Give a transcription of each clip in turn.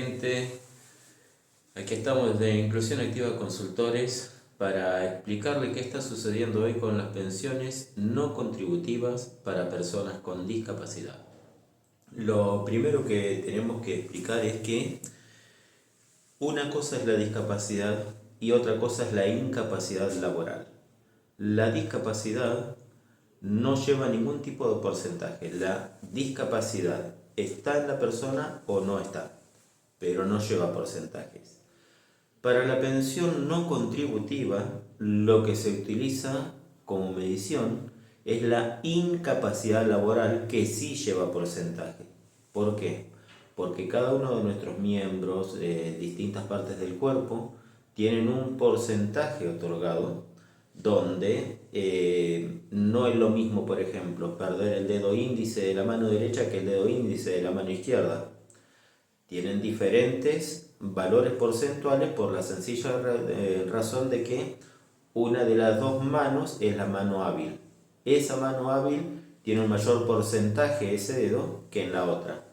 gente, aquí estamos de Inclusión Activa Consultores para explicarle qué está sucediendo hoy con las pensiones no contributivas para personas con discapacidad. Lo primero que tenemos que explicar es que una cosa es la discapacidad y otra cosa es la incapacidad laboral. La discapacidad no lleva ningún tipo de porcentaje. La discapacidad está en la persona o no está, pero no lleva porcentajes. Para la pensión no contributiva, lo que se utiliza como medición es la incapacidad laboral, que sí lleva porcentaje. ¿Por qué? Porque cada uno de nuestros miembros de distintas partes del cuerpo tienen un porcentaje otorgado donde no es lo mismo, por ejemplo, perder el dedo índice de la mano derecha que el dedo índice de la mano izquierda. Tienen diferentes valores porcentuales por la sencilla razón de que una de las dos manos es la mano hábil. Esa mano hábil tiene un mayor porcentaje, ese dedo, que en la otra.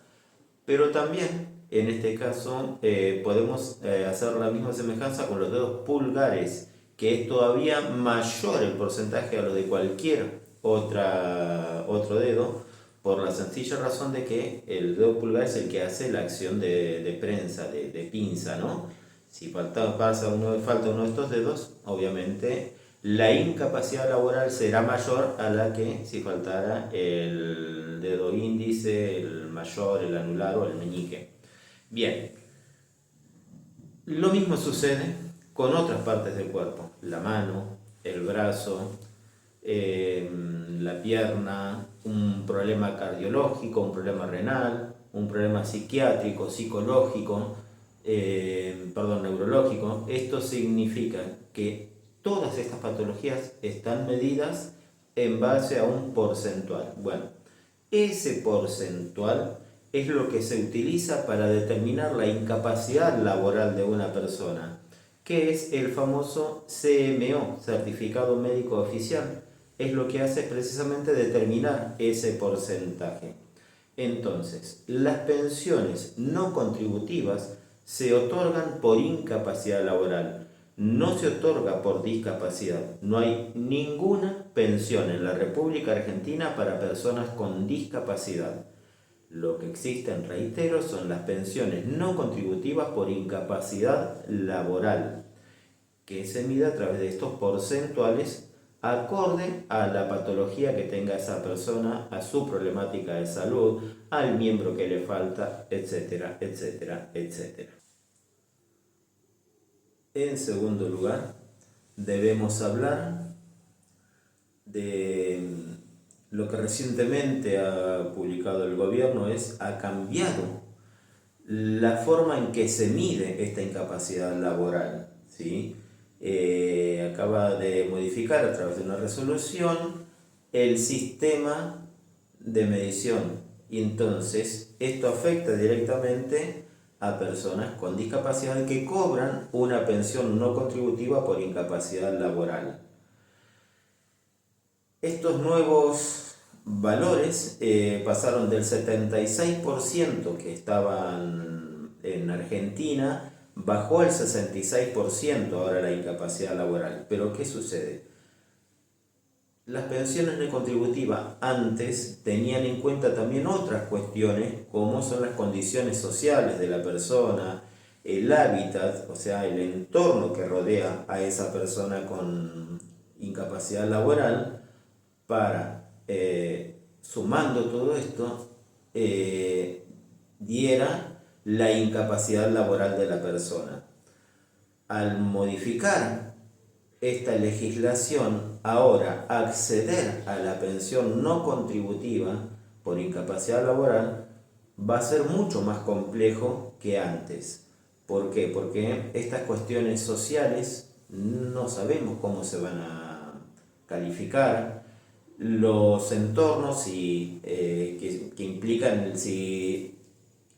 Pero también, en este caso, podemos hacer la misma semejanza con los dedos pulgares, que es todavía mayor el porcentaje a lo de cualquier otro dedo, por la sencilla razón de que el dedo pulgar es el que hace la acción de prensa, de pinza, ¿no? Si falta uno de estos dedos, obviamente la incapacidad laboral será mayor a la que si faltara el dedo índice, el mayor, el anular o el meñique. Bien, lo mismo sucede con otras partes del cuerpo, la mano, el brazo, la pierna, un problema cardiológico, un problema renal, un problema psiquiátrico, psicológico, neurológico. Esto significa que todas estas patologías están medidas en base a un porcentual. Bueno, ese porcentual es lo que se utiliza para determinar la incapacidad laboral de una persona, que es el famoso CMO, Certificado Médico Oficial. Es lo que hace precisamente determinar ese porcentaje. Entonces, las pensiones no contributivas se otorgan por incapacidad laboral, no se otorga por discapacidad. No hay ninguna pensión en la República Argentina para personas con discapacidad. Lo que existen, reitero, son las pensiones no contributivas por incapacidad laboral, que se mide a través de estos porcentuales acorde a la patología que tenga esa persona, a su problemática de salud, al miembro que le falta, etcétera, etcétera, etcétera. En segundo lugar, debemos hablar de lo que recientemente ha publicado el gobierno, ha cambiado la forma en que se mide esta incapacidad laboral, ¿sí? Acaba de modificar a través de una resolución el sistema de medición, y entonces esto afecta directamente a personas con discapacidad que cobran una pensión no contributiva por incapacidad laboral. Estos nuevos valores pasaron del 76% que estaban en Argentina, bajó al 66% ahora la incapacidad laboral. Pero ¿qué sucede? Las pensiones no contributivas antes tenían en cuenta también otras cuestiones, como son las condiciones sociales de la persona, el hábitat, o sea, el entorno que rodea a esa persona con incapacidad laboral, para, sumando todo esto, diera la incapacidad laboral de la persona. Al modificar esta legislación, ahora acceder a la pensión no contributiva por incapacidad laboral va a ser mucho más complejo que antes. ¿Por qué? Porque estas cuestiones sociales no sabemos cómo se van a calificar. Los entornos que implican si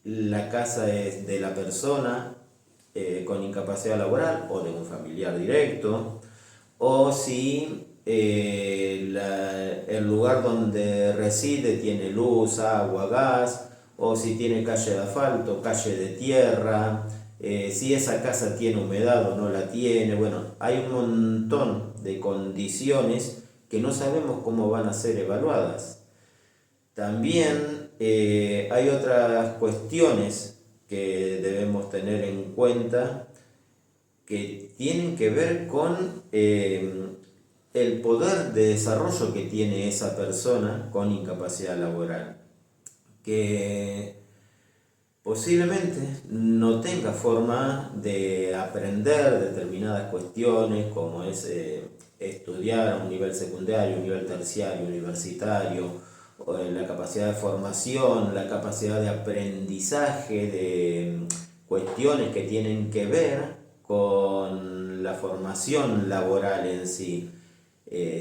la casa es de la persona con incapacidad laboral o de un familiar directo, o si el lugar donde reside tiene luz, agua, gas, o si tiene calle de asfalto, calle de tierra, si esa casa tiene humedad o no la tiene. Bueno, hay un montón de condiciones que no sabemos cómo van a ser evaluadas. También hay otras cuestiones que debemos tener en cuenta que tienen que ver con el poder de desarrollo que tiene esa persona con incapacidad laboral, que posiblemente no tenga forma de aprender determinadas cuestiones como es estudiar a un nivel secundario, un nivel terciario, universitario, o la capacidad de formación, la capacidad de aprendizaje de cuestiones que tienen que ver con la formación laboral en sí.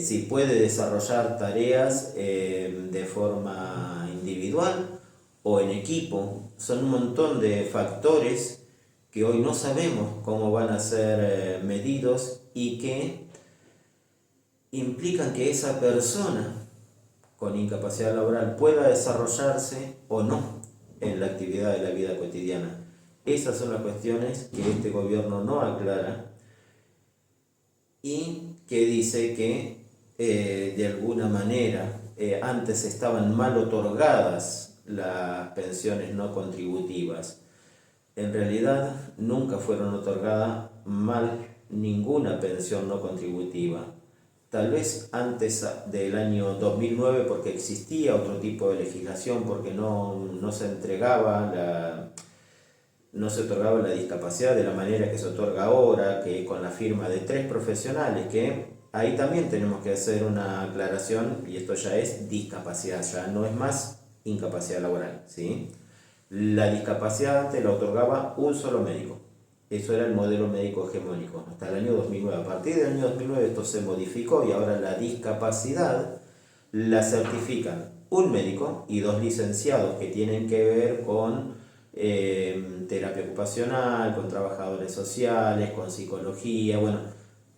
Si puede desarrollar tareas de forma individual o en equipo. Son un montón de factores que hoy no sabemos cómo van a ser medidos y que implican que esa persona con incapacidad laboral pueda desarrollarse o no en la actividad de la vida cotidiana. Esas son las cuestiones que este gobierno no aclara y que dice que de alguna manera antes estaban mal otorgadas las pensiones no contributivas. En realidad nunca fueron otorgadas mal ninguna pensión no contributiva. Tal vez antes del año 2009 porque existía otro tipo de legislación, porque no se otorgaba la discapacidad de la manera que se otorga ahora, que con la firma de 3 profesionales, que ahí también tenemos que hacer una aclaración, y esto ya es discapacidad, ya no es más incapacidad laboral, ¿sí? La discapacidad antes la otorgaba un solo médico. Eso era el modelo médico hegemónico hasta el año 2009. A partir del año 2009 esto se modificó y ahora la discapacidad la certifican un médico y 2 licenciados que tienen que ver con terapia ocupacional, con trabajadores sociales, con psicología, bueno,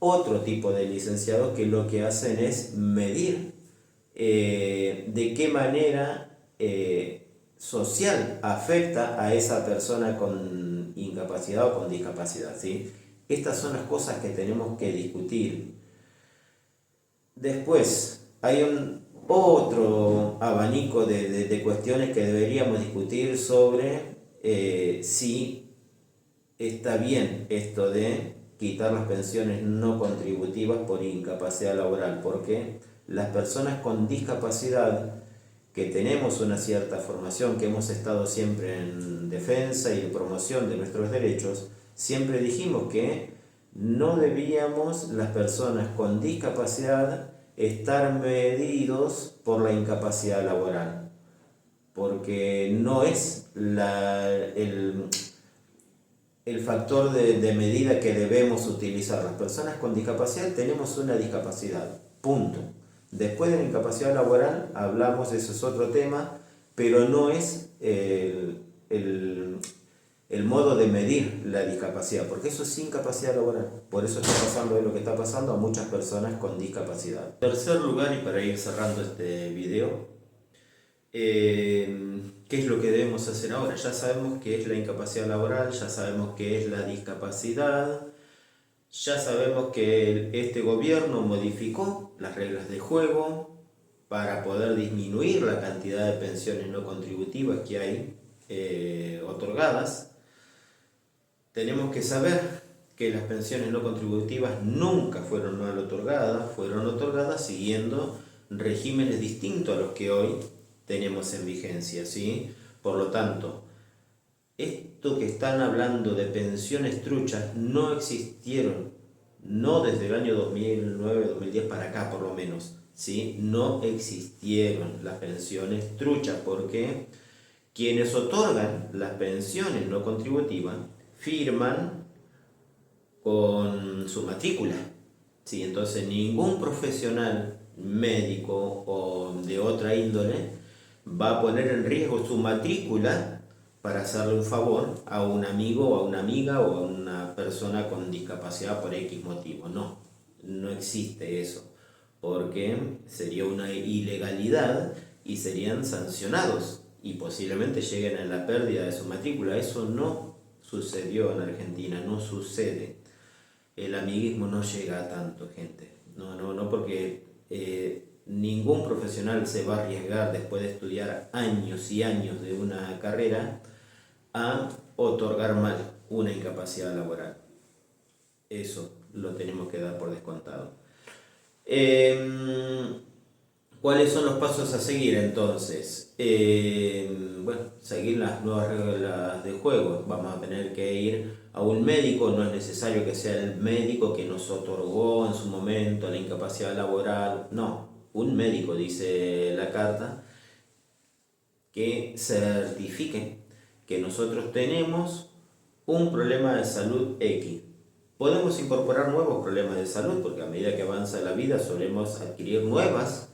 otro tipo de licenciados que lo que hacen es medir de qué manera social afecta a esa persona con incapacidad o con discapacidad, ¿sí? Estas son las cosas que tenemos que discutir. Después, hay otro abanico de cuestiones que deberíamos discutir sobre si está bien esto de quitar las pensiones no contributivas por incapacidad laboral, porque las personas con discapacidad que tenemos una cierta formación, que hemos estado siempre en defensa y en promoción de nuestros derechos, siempre dijimos que no debíamos las personas con discapacidad estar medidos por la incapacidad laboral, porque no es el factor de medida que debemos utilizar. Las personas con discapacidad tenemos una discapacidad, punto. Después de la incapacidad laboral hablamos, eso es otro tema, pero no es el modo de medir la discapacidad, porque eso es incapacidad laboral. Por eso está pasando lo que está pasando a muchas personas con discapacidad. En tercer lugar, y para ir cerrando este video, ¿qué es lo que debemos hacer ahora? Ya sabemos qué es la incapacidad laboral, ya sabemos qué es la discapacidad, ya sabemos que este gobierno modificó las reglas de juego para poder disminuir la cantidad de pensiones no contributivas que hay otorgadas. Tenemos que saber que las pensiones no contributivas nunca fueron mal otorgadas, fueron otorgadas siguiendo regímenes distintos a los que hoy tenemos en vigencia, ¿sí? Por lo tanto, esto que están hablando de pensiones truchas no existieron, no desde el año 2009-2010 para acá por lo menos, ¿sí? No existieron las pensiones truchas porque quienes otorgan las pensiones no contributivas firman con su matrícula, ¿sí? Entonces ningún profesional médico o de otra índole va a poner en riesgo su matrícula para hacerle un favor a un amigo o a una amiga o a una persona con discapacidad por X motivo. No existe eso, porque sería una ilegalidad y serían sancionados y posiblemente lleguen a la pérdida de su matrícula. Eso no sucedió en Argentina, no sucede. El amiguismo no llega a tanto, gente. No, porque ningún profesional se va a arriesgar después de estudiar años y años de una carrera a otorgar mal una incapacidad laboral. Eso lo tenemos que dar por descontado. ¿Cuáles son los pasos a seguir entonces? Bueno, seguir las nuevas reglas de juego. Vamos a tener que ir a un médico, no es necesario que sea el médico que nos otorgó en su momento la incapacidad laboral, no, un médico, dice la carta, que certifique que nosotros tenemos un problema de salud X. Podemos incorporar nuevos problemas de salud porque a medida que avanza la vida solemos adquirir nuevas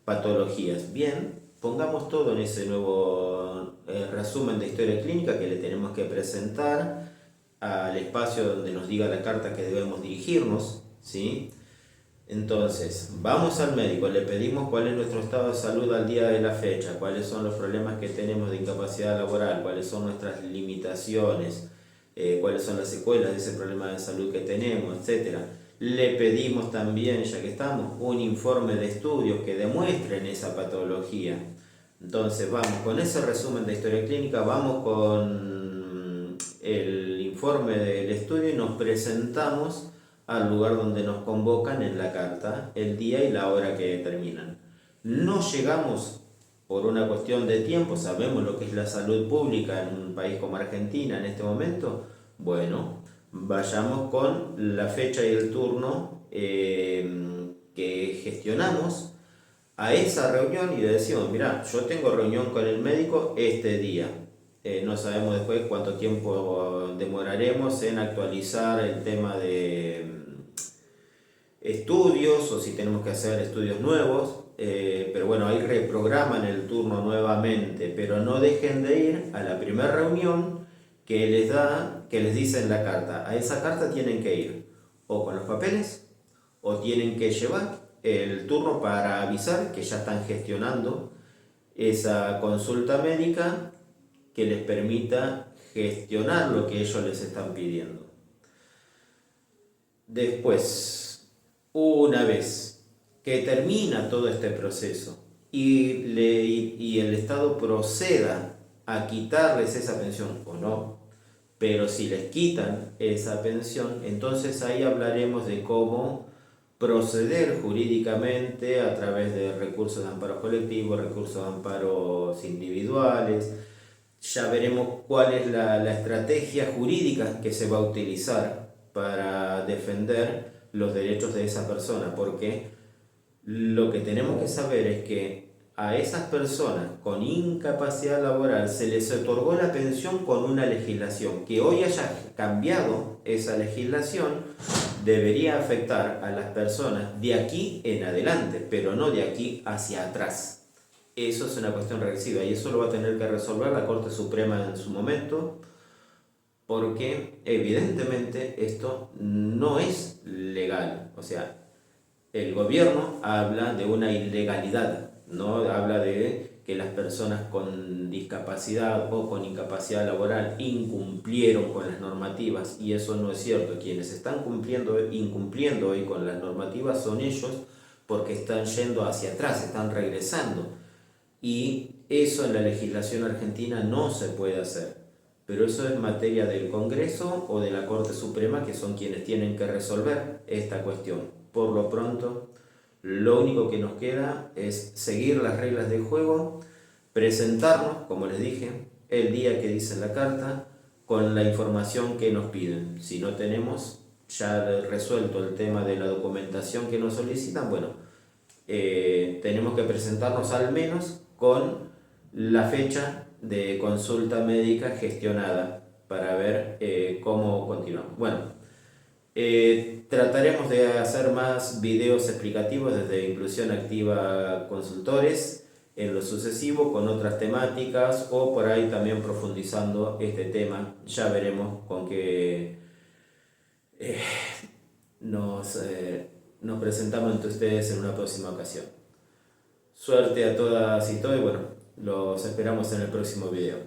patologías. Bien, pongamos todo en ese nuevo resumen de historia clínica que le tenemos que presentar al espacio donde nos diga la carta que debemos dirigirnos, ¿sí? Entonces, vamos al médico, le pedimos cuál es nuestro estado de salud al día de la fecha, cuáles son los problemas que tenemos de incapacidad laboral, cuáles son nuestras limitaciones, cuáles son las secuelas de ese problema de salud que tenemos, etc. Le pedimos también, ya que estamos, un informe de estudios que demuestren esa patología. Entonces vamos con ese resumen de historia clínica, vamos con el informe del estudio y nos presentamos al lugar donde nos convocan en la carta, el día y la hora que determinan. No llegamos por una cuestión de tiempo, sabemos lo que es la salud pública en un país como Argentina en este momento. Bueno, vayamos con la fecha y el turno que gestionamos a esa reunión y le decimos, mira, yo tengo reunión con el médico este día. No sabemos después cuánto tiempo demoraremos en actualizar el tema de estudios o si tenemos que hacer estudios nuevos, pero bueno, ahí reprograman el turno nuevamente, pero no dejen de ir a la primera reunión que les dice en la carta. A esa carta tienen que ir o con los papeles o tienen que llevar el turno para avisar que ya están gestionando esa consulta médica que les permita gestionar lo que ellos les están pidiendo. Después, una vez que termina todo este proceso y el Estado proceda a quitarles esa pensión o no, pero si les quitan esa pensión, entonces ahí hablaremos de cómo proceder jurídicamente a través de recursos de amparo colectivos, recursos de amparos individuales. Ya veremos cuál es la estrategia jurídica que se va a utilizar para defender los derechos de esa persona, porque lo que tenemos que saber es que a esas personas con incapacidad laboral se les otorgó la pensión con una legislación. Que hoy haya cambiado esa legislación debería afectar a las personas de aquí en adelante, pero no de aquí hacia atrás. Eso es una cuestión regresiva y eso lo va a tener que resolver la Corte Suprema en su momento, porque evidentemente esto no es legal. O sea, el gobierno habla de una ilegalidad, no habla de que las personas con discapacidad o con incapacidad laboral incumplieron con las normativas, y eso no es cierto. Quienes están incumpliendo hoy con las normativas son ellos, porque están yendo hacia atrás, están regresando, y eso en la legislación argentina no se puede hacer. Pero eso es materia del Congreso o de la Corte Suprema, que son quienes tienen que resolver esta cuestión. Por lo pronto, lo único que nos queda es seguir las reglas del juego, presentarnos, como les dije, el día que dice la carta, con la información que nos piden. Si no tenemos ya resuelto el tema de la documentación que nos solicitan, bueno, tenemos que presentarnos al menos con la fecha de consulta médica gestionada para ver cómo continuamos. Bueno, trataremos de hacer más videos explicativos desde Inclusión Activa Consultores en lo sucesivo con otras temáticas, o por ahí también profundizando este tema. Ya veremos con qué nos presentamos ante ustedes en una próxima ocasión. Suerte a todas y todos y bueno, Los esperamos en el próximo video.